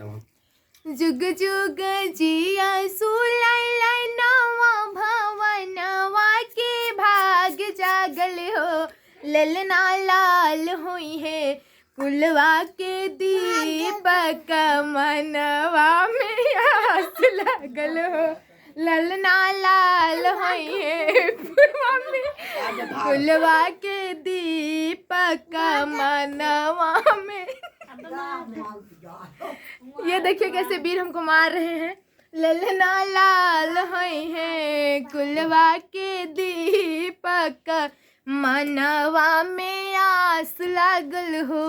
जुग जुग जिया सुलैला नवा भवनवा के भाग जागल हो। ललना लाल हुई है कुलवा के दीपक मनवा में आस लागल हो। ललना लाल हुई है कुलवा के दीपक मनवा में। ये देखिए कैसे वीर हमको मार रहे हैं। ललना लाल हुई है कुलवा के दीपक मनवा में आस लागल हो।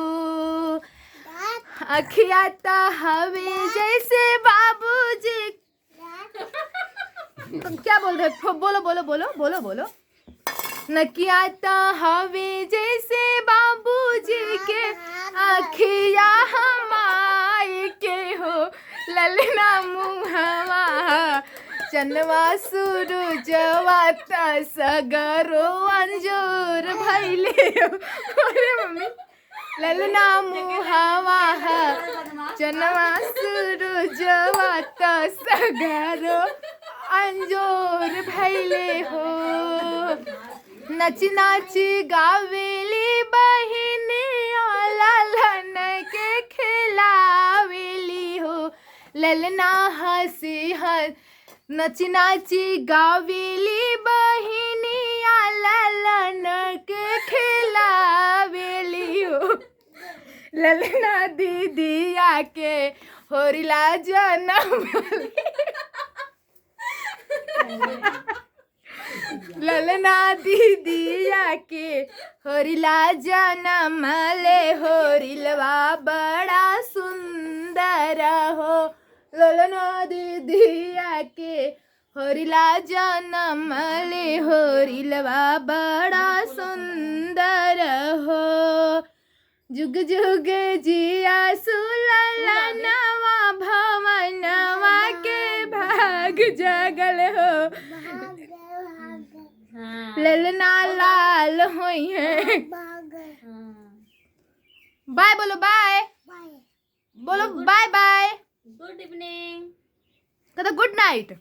अखिया ता हवे जैसे बाबूजी। क्या बोल रहे? बोलो बोलो बोलो बोलो बोलो। नकिया ता हवे जैसे बाबूजी के अखिया हमारे के हो। ललना मुहवा चनवा सूरजवा ता सगरो अंजोर भइले हो। अरे मम्मी ललना मुहवा चनवा सूरजवा ता सगरो अंजोर भइले हो। नच नाच गावेली बहिनी लालन के खिलावेली हो। ललना हंसी नच नाच गावेली बहिनी लालन के खिलावेली हो। ललना दीदिया के होरिला जनम ललना दीदिया के होरिला जनम ले होरिलवा बड़ा सुंदर हो। ललना दीदिया के होरिला जनम ले होरिलवा बड़ा सुंदर हो। जुग जुग जिया सुलला नवा भवनवा के भाग जगल हो। ललना लाल हुई है। बाय बोलो बाय बोलो bye bye. Good evening good night.